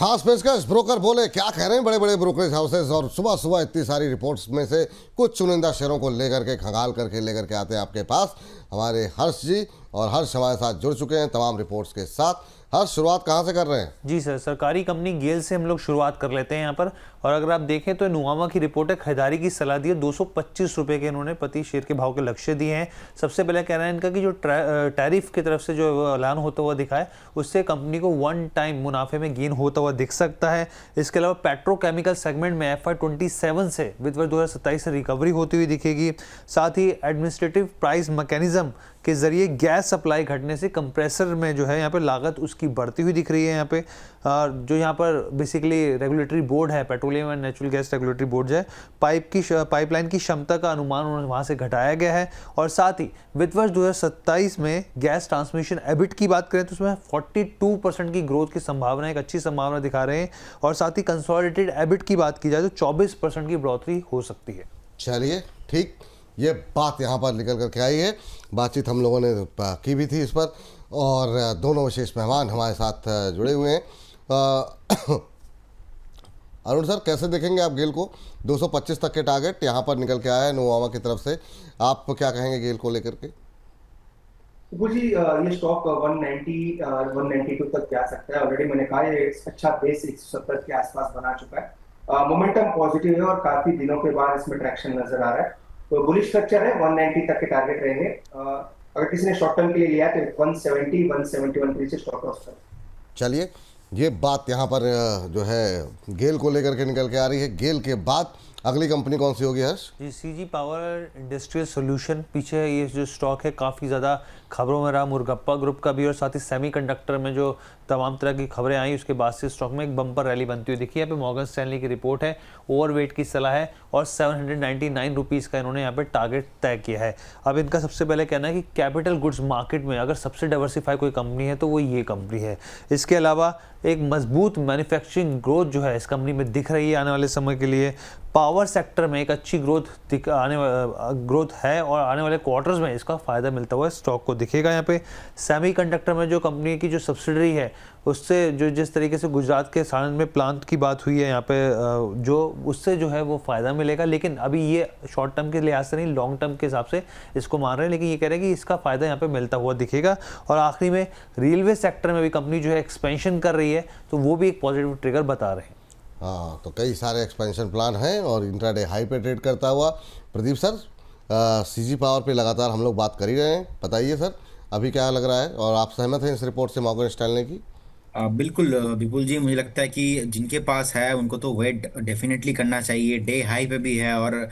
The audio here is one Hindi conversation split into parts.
खास पेशकश ब्रोकर बोले क्या कह रहे हैं बड़े बड़े ब्रोकरेज हाउसेस। और सुबह सुबह इतनी सारी रिपोर्ट्स में से कुछ चुनिंदा शेयरों को लेकर के खंगाल करके लेकर के आते हैं आपके पास हमारे हर्ष जी। और हर्ष हमारे साथ जुड़ चुके हैं तमाम रिपोर्ट्स के साथ। हर्ष, शुरुआत कहाँ से कर रहे हैं? जी सर, सरकारी कंपनी गेल से हम लोग शुरुआत कर लेते हैं यहाँ पर। और अगर आप देखें तो नुआमा की रिपोर्ट है, खरीदारी की सलाह दी है। 225 रुपये के इन्होंने प्रति शेयर के भाव के लक्ष्य दिए हैं। सबसे पहले कहना है इनका कि जो टैरिफ की तरफ से जो ऐलान होता हुआ दिखा है उससे कंपनी को वन टाइम मुनाफे में गेन होता हुआ दिख सकता है। इसके अलावा पेट्रोकेमिकल सेगमेंट में FY27 से वित्त वर्ष 2027 से रिकवरी होती हुई दिखेगी। साथ ही एडमिनिस्ट्रेटिव प्राइस मैकेनिज्म के जरिए गैस सप्लाई घटने से कंप्रेसर में जो है यहाँ पे लागत उसकी बढ़ती हुई दिख रही है। यहाँ पे जो यहाँ पर बेसिकली रेगुलेटरी बोर्ड है, petroleum and natural gas regulatory board जो है, पाइपलाइन की क्षमता का अनुमान वहाँ से घटाया गया है। और साथ ही वित्त वर्ष 2027 में गैस ट्रांसमिशन एबिट की बात करें तो उसमें 42% की ग्रोथ की संभावना, एक अच्छी संभावना दिखा रहे हैं। और साथ ही कंसोलिडेटेड एबिट की बात की जाए तो 24% की बढ़ोतरी हो सकती है। चलिए ठीक, ये बात यहाँ पर निकल करके आई है। बातचीत हम लोगों ने की भी थी इस पर और दोनों विशेष मेहमान हमारे साथ जुड़े हुए हैं। अरुण सर, कैसे देखेंगे आप गेल को? 225 तक के टारगेट यहाँ पर निकल के आया है नुआमा की तरफ से। आप क्या कहेंगे गेल को लेकर के? जी, ये स्टॉक 190 192 तक जा सकता है। ऑलरेडी मैंने कहा ये अच्छा बेस 170 के आसपास बना चुका है। मोमेंटम पॉजिटिव है और काफी दिनों के बाद इसमें ट्रैक्शन नजर आ रहा है। तो बुलिश स्ट्रक्चर है, 190 तक के टारगेट रहेंगे। अगर किसी ने शॉर्ट टर्म के लिए लिया है तो 170 171 से स्टॉप लॉस कर। चलिए, ये बात यहाँ पर जो है गेल को लेकर के निकल के आ रही है। गेल के बाद अगली कंपनी कौन सी होगी हर्ष? जी, CG पावर इंडस्ट्रियल सॉल्यूशन। पीछे ये जो स्टॉक है काफ़ी ज़्यादा खबरों में रहा, मुरगप्पा ग्रुप का भी। और साथ ही सेमीकंडक्टर में जो तमाम तरह की खबरें आई उसके बाद से स्टॉक में एक बम्पर रैली बनती हुई दिखी। यहाँ पे मॉर्गन स्टैनली की रिपोर्ट है, ओवरवेट की सलाह है और 799 रुपीज़ का इन्होंने यहाँ पे टारगेट तय किया है। अब इनका सबसे पहले कहना है कि कैपिटल गुड्स मार्केट में अगर सबसे डाइवर्सिफाई कोई कंपनी है तो वो ये कंपनी है। इसके अलावा एक मजबूत मैन्युफैक्चरिंग ग्रोथ जो है इस कंपनी में दिख रही है आने वाले समय के लिए। पावर सेक्टर में एक अच्छी ग्रोथ है और आने वाले क्वार्टर्स में इसका फ़ायदा मिलता हुआ स्टॉक को दिखेगा। यहाँ पे सेमीकंडक्टर में जो कंपनी की जो सब्सिडरी है उससे जो जिस तरीके से गुजरात के साणंद में प्लांट की बात हुई है यहाँ पे जो उससे जो है वो फ़ायदा मिलेगा। लेकिन अभी ये शॉर्ट टर्म के लिहाज से नहीं, लॉन्ग टर्म के हिसाब से इसको मान रहे हैं। लेकिन ये कह रहे हैं कि इसका फ़ायदा यहाँ पे मिलता हुआ दिखेगा। और आखिरी में रेलवे सेक्टर में भी कंपनी जो है एक्सपेंशन कर रही है तो वो भी एक पॉजिटिव ट्रिगर बता रहे हैं। हाँ, तो कई सारे एक्सपेंशन प्लान हैं और इंट्राडे हाई पे ट्रेड करता हुआ। प्रदीप सर, CG पावर पे लगातार हम लोग बात कर ही रहे हैं, बताइए सर अभी क्या लग रहा है और आप सहमत हैं इस रिपोर्ट से मॉर्गन स्टैनली की? बिल्कुल विपुल जी, मुझे लगता है कि जिनके पास है उनको तो वेट डेफिनेटली करना चाहिए। डे हाई पे भी है और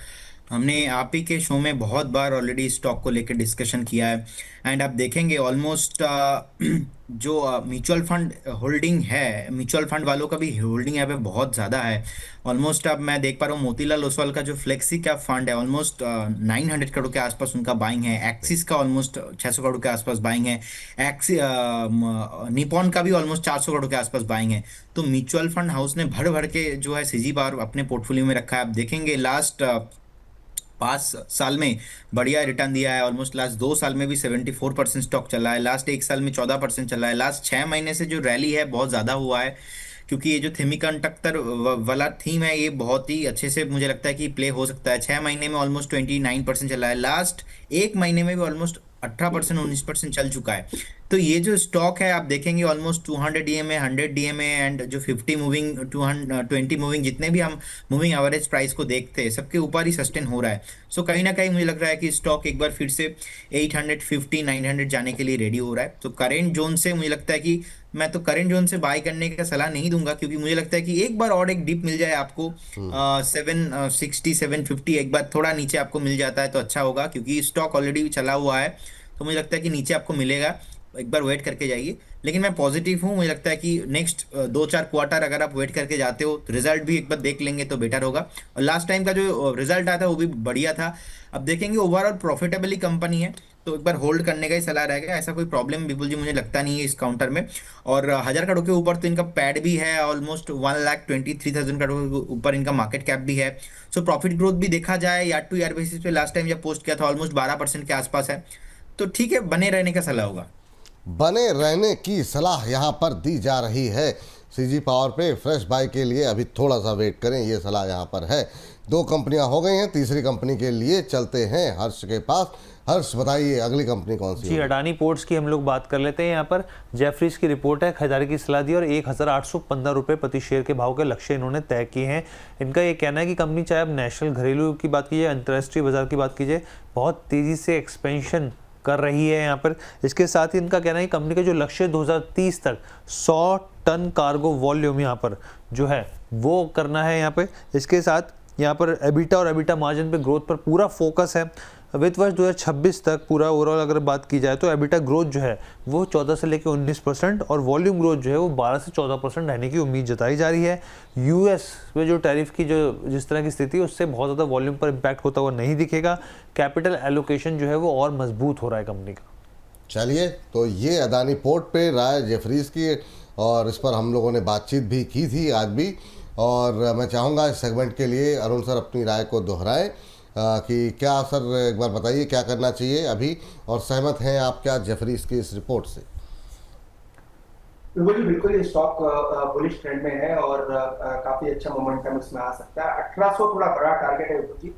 हमने आप ही के शो में बहुत बार ऑलरेडी स्टॉक को लेकर डिस्कशन किया है। एंड आप देखेंगे ऑलमोस्ट जो म्यूचुअल फंड होल्डिंग है, म्यूचुअल फंड वालों का भी होल्डिंग यहाँ पे बहुत ज़्यादा है। ऑलमोस्ट अब मैं देख पा रहा हूँ मोतीलाल ओसवाल का जो फ्लेक्सी कैप फंड है ऑलमोस्ट 900 करोड़ के आसपास उनका बाइंग है। एक्सिस का ऑलमोस्ट 600 करोड़ के आसपास बाइंग है। निपॉन का भी ऑलमोस्ट 400 करोड़ के आसपास बाइंग है। तो म्यूचुअल फंड हाउस ने भर भर के जो है CG पावर अपने पोर्टफोलियो में रखा है। आप देखेंगे लास्ट 5 साल में बढ़िया रिटर्न दिया है। ऑलमोस्ट लास्ट 2 साल में भी 74% स्टॉक चला है। लास्ट 1 साल में 14% चला है। लास्ट 6 महीने से जो रैली है बहुत ज़्यादा हुआ है क्योंकि ये जो सेमीकंडक्टर वाला थीम है ये बहुत ही अच्छे से मुझे लगता है कि प्ले हो सकता है। 6 महीने में ऑलमोस्ट 29% चला है। लास्ट 1 महीने में भी ऑलमोस्ट 18% 19% चल चुका है। तो ये जो स्टॉक है आप देखेंगे ऑलमोस्ट 200 DMA 100 DMA एंड जो 50 मूविंग 220 मूविंग जितने भी हम मूविंग एवरेज प्राइस को देखते हैं सबके ऊपर ही सस्टेन हो रहा है। सो कहीं ना कहीं मुझे लग रहा है कि स्टॉक एक बार फिर से 850 900 जाने के लिए रेडी हो रहा है। तो करेंट जोन से मुझे लगता है कि मैं तो करेंट जोन से बाय करने का सलाह नहीं दूंगा क्योंकि मुझे लगता है कि एक बार और एक डिप मिल जाए आपको 760 750 एक बार थोड़ा नीचे आपको मिल जाता है तो अच्छा होगा क्योंकि स्टॉक ऑलरेडी चला हुआ है। तो मुझे लगता है कि नीचे आपको मिलेगा, एक बार वेट करके जाइए। लेकिन मैं पॉजिटिव हूँ, मुझे लगता है कि नेक्स्ट 2-4 क्वार्टर अगर आप वेट करके जाते हो तो रिजल्ट भी एक बार देख लेंगे तो बेटर होगा। और लास्ट टाइम का जो रिजल्ट आया था वो भी बढ़िया था। अब देखेंगे ओवरऑल प्रॉफिटेबली कंपनी है तो एक बार होल्ड करने का ही सलाह रहेगा। ऐसा कोई प्रॉब्लम विपुल जी मुझे लगता नहीं है इस काउंटर में। और 1000 करोड़ के ऊपर तो इनका पैड भी है, ऑलमोस्ट 1,23,000 करोड़ के ऊपर इनका मार्केट कैप भी है। सो प्रॉफिट ग्रोथ भी देखा जाए ईयर टू ईयर बेसिस पे लास्ट टाइम जब पोस्ट किया था ऑलमोस्ट 12% के आसपास है। तो ठीक है, बने रहने का सलाह होगा। बने रहने की सलाह यहाँ पर दी जा रही है। सीजी पावर पे फ्रेश बाय के लिए अभी थोड़ा सा वेट करें, ये सलाह यहाँ पर है। 2 कंपनियां हो गई हैं, तीसरी कंपनी के लिए चलते हैं हर्ष के पास। हर्ष बताइए अगली कंपनी कौन सी जी, है? अडानी पोर्ट्स की हम लोग बात कर लेते हैं। यहाँ पर जेफरीज की रिपोर्ट है, खरीदारी की सलाह दी और 1815 रुपये प्रति शेयर के भाव के लक्ष्य इन्होंने तय किए हैं। इनका ये कहना है कि कंपनी चाहे अब नेशनल घरेलू की बात कीजिए, अंतर्राष्ट्रीय बाजार की बात कीजिए, बहुत तेज़ी से एक्सपेंशन कर रही है यहाँ पर। इसके साथ ही इनका कहना है कि कंपनी का जो लक्ष्य 2030 तक 100 टन कार्गो वॉल्यूम यहाँ पर जो है वो करना है यहाँ पे। इसके साथ यहाँ पर एबिटा और एबिटा मार्जिन पे ग्रोथ पर पूरा फोकस है। वित्त वर्ष 2026 तक पूरा ओवरऑल अगर बात की जाए तो एबिटा ग्रोथ जो है वो 14 से लेकर 19% और वॉल्यूम ग्रोथ जो है वो 12 से 14% रहने की उम्मीद जताई जा रही है। यूएस में जो टैरिफ की जो जिस तरह की स्थिति है उससे बहुत ज़्यादा वॉल्यूम पर इम्पैक्ट होता हुआ नहीं दिखेगा। कैपिटल एलोकेशन जो है वो और मजबूत हो रहा है कंपनी का। चलिए, तो ये अदानी पोर्ट पे राय जेफरीज की, और इस पर हम लोगों ने बातचीत भी की थी आज भी। और मैं चाहूँगा इस सेगमेंट के लिए अरुण सर अपनी राय को दोहराएं कि क्या सर एक बार बताइए क्या करना चाहिए अभी, और सहमत हैं आप क्या जेफरीज की इस रिपोर्ट से? बिल्कुल ये स्टॉक बुलिश ट्रेंड में है और काफी अच्छा मोमेंटम इसमें आ सकता है। 1800 थोड़ा बड़ा टारगेट है जी,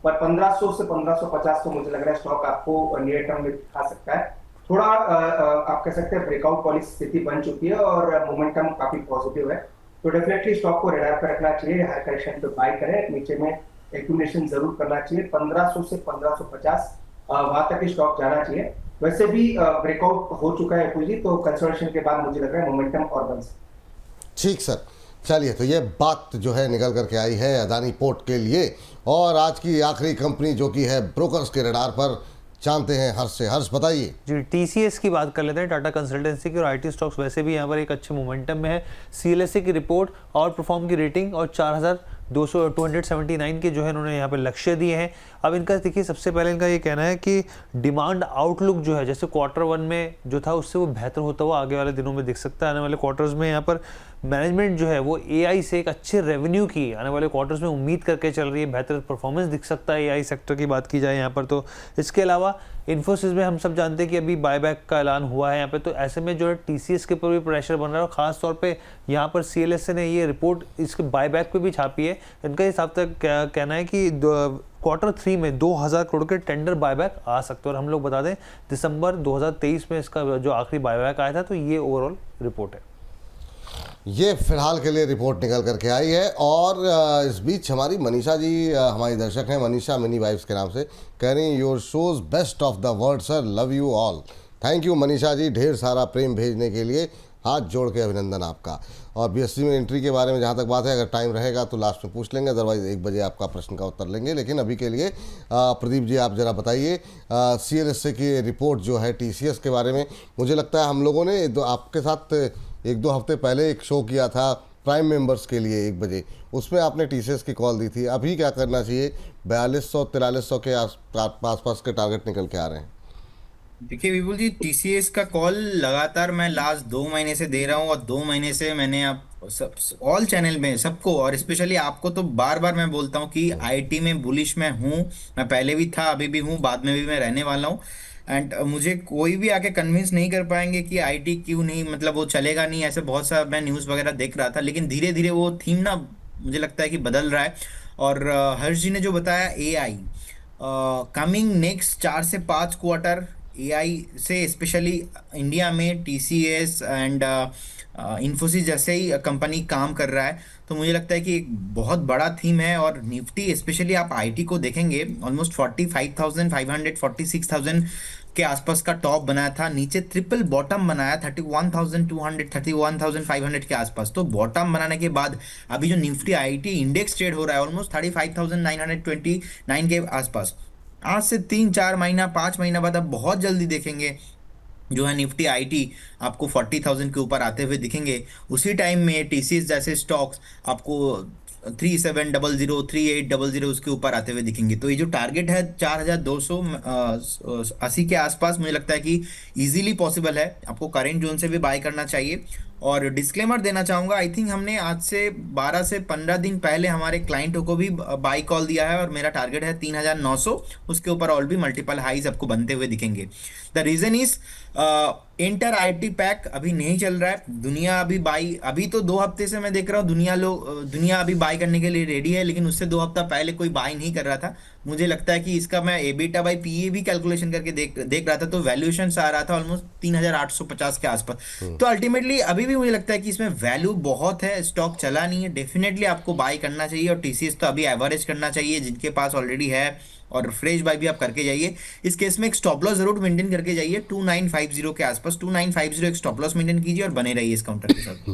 पर 1500 से 1550 तो मुझे लग रहा है स्टॉक आपको नियर टर्म में दिखा सकता है। थोड़ा आप कह सकते हैं ब्रेकआउट वाली स्थिति बन चुकी है और मोमेंटम काफी पॉजिटिव है, तो डेफिनेटली स्टॉक को रडार पर रखना चाहिए। हाई करेक्शन पे बाय करें, नीचे में एक्यूमुलेशन जरूर करना चाहिए। 1500 से 1550 वहां तक स्टॉक जाना चाहिए। वैसे भी ब्रेकआउट हो चुका है पूंजी, तो कंसोलिडेशन के बाद मुझे लग रहा है मोमेंटम और बन सकता है। ठीक सर, चलिए, तो ये बात जो है निकल करके आई है अदानी पोर्ट के लिए। और आज की आखिरी कंपनी जो कि है ब्रोकर्स के रडार पर, जानते हैं हर्ष से। हर्ष बताइए। जी, टीसीएस की बात कर लेते हैं, टाटा कंसल्टेंसी की। और आईटी स्टॉक्स वैसे भी यहाँ पर एक अच्छे मोमेंटम में है। सीएलएसए की रिपोर्ट और परफॉर्म की रेटिंग और 4279 के जो है इन्होंने यहाँ पे लक्ष्य दिए हैं। अब इनका देखिए, सबसे पहले इनका ये कहना है कि डिमांड आउटलुक जो है जैसे Q1 में जो था उससे वो बेहतर होता हुआ आगे वाले दिनों में दिख सकता है। आने वाले क्वार्टर्स में यहाँ पर मैनेजमेंट जो है वो एआई से एक अच्छे रेवेन्यू की आने वाले क्वार्टर्स में उम्मीद करके चल रही है। बेहतर परफॉर्मेंस दिख सकता है एआई सेक्टर की बात की जाए यहाँ पर। तो इसके अलावा इन्फोसिस में हम सब जानते हैं कि अभी बायबैक का ऐलान हुआ है यहाँ पे, तो ऐसे में जो है टीसीएस के ऊपर भी प्रेशर बन रहा है। और खास तौर पे यहाँ पर सीएलएसए ने ये रिपोर्ट इसके बायबैक पे भी छापी है। इनका इस हफ्ते कहना है कि Q3 में 2000 करोड़ के टेंडर बायबैक आ सकते हैं। और हम लोग बता दें दिसंबर 2023 में इसका जो आखिरी बायबैक आया था। तो ये ओवरऑल रिपोर्ट है। ये फिलहाल के लिए रिपोर्ट निकल करके आई है। और इस बीच हमारी मनीषा जी, हमारी दर्शक हैं मनीषा मिनी वाइफ्स के नाम से, कह रही your shows best of the world sir, love you all. Thank you Manisha ji, ढेर सारा प्रेम भेजने के लिए हाथ जोड़ के अभिनंदन आपका। और बीएससी में एंट्री के बारे में जहाँ तक बात है, अगर टाइम रहेगा तो लास्ट में पूछ लेंगे, अदरवाइज 1 बजे आपका प्रश्न का उत्तर लेंगे। लेकिन अभी के लिए प्रदीप जी आप ज़रा बताइए सीएलएसए की रिपोर्ट जो है टीसीएस के बारे में। मुझे लगता है हम लोगों ने आपके साथ 1-2 हफ्ते पहले एक शो किया था प्राइम मेंबर्स के लिए 1 बजे, उसमें आपने टीसीएस की कॉल दी थी। अभी क्या करना चाहिए? 4200-4300 के आसपास के टारगेट निकल के आ रहे हैं। देखिए विपुल जी, टीसीएस का कॉल लगातार मैं लास्ट 2 महीने से दे रहा हूँ, और 2 महीने से मैंने आप सब ऑल चैनल में सबको, और स्पेशली आपको तो बार बार मैं बोलता हूँ कि आईटी में बुलिश मैं हूँ। मैं पहले भी था, अभी भी हूँ, बाद में भी मैं रहने वाला हूँ। एंड मुझे कोई भी आके कन्विंस नहीं कर पाएंगे कि आईटी क्यों नहीं, मतलब वो चलेगा नहीं। ऐसे बहुत सा मैं न्यूज़ वगैरह देख रहा था, लेकिन धीरे धीरे वो थीम ना मुझे लगता है कि बदल रहा है। और हर्ष जी ने जो बताया एआई कमिंग नेक्स्ट 4 से 5 क्वार्टर एआई से, स्पेशली इंडिया में टीसीएस एंड इन्फोसिस जैसे ही कंपनी काम कर रहा है, तो मुझे लगता है कि एक बहुत बड़ा थीम है। और निफ्टी स्पेशली आप आईटी को देखेंगे, ऑलमोस्ट 45,500 46,000 के आसपास का टॉप बनाया था, नीचे ट्रिपल बॉटम बनाया 31,200 31,500 के आसपास। तो बॉटम बनाने के बाद अभी जो निफ्टी आईटी इंडेक्स ट्रेड हो रहा है ऑलमोस्ट 35,929 के आसपास। आज से 3-4 महीना 5 महीना बाद आप बहुत जल्दी देखेंगे जो है निफ्टी आईटी आपको 40,000 के ऊपर आते हुए दिखेंगे। उसी टाइम में टीसीएस जैसे स्टॉक्स आपको 3700 3800 उसके ऊपर आते हुए दिखेंगे। तो ये जो टारगेट है 4280 के आसपास, मुझे लगता है कि इजीली पॉसिबल है। आपको करेंट जोन से भी बाय करना चाहिए। और डिस्क्लेमर देना चाहूंगा, आई थिंक हमने आज से 12 से 15 दिन पहले हमारे क्लाइंटों को भी बाई कॉल दिया है और मेरा टारगेट है 3,900, उसके ऊपर और भी मल्टीपल हाईज आपको बनते हुए दिखेंगे। The reason is inter IT pack अभी नहीं चल रहा है, दुनिया अभी तो 2 हफ्ते से मैं देख रहा हूँ दुनिया अभी बाई करने के लिए रेडी है, लेकिन उससे 2 हफ्ता पहले कोई बाई नहीं कर रहा था। मुझे लगता है कि इसका मैं एबिटा बाई पीए भी कैलकुलेशन करके देख रहा था, तो वैल्यूएशन आ रहा था ऑलमोस्ट 3,850 के आसपास। तो अल्टीमेटली अभी भी मुझे लगता है कि इसमें वैल्यू बहुत है, स्टॉक चला नहीं है, डेफिनेटली आपको बाई करना चाहिए। और टीसीएस तो अभी एवरेज करना चाहिए जिनके पास ऑलरेडी है, और फ्रेश बाय भी आप करके जाइए। इस केस में एक स्टॉप लॉस जरूर मेंटेन करके जाइए 2950 के आसपास। 2950 एक स्टॉप लॉस मेंटेन कीजिए और बने रहिए इस काउंटर के साथ।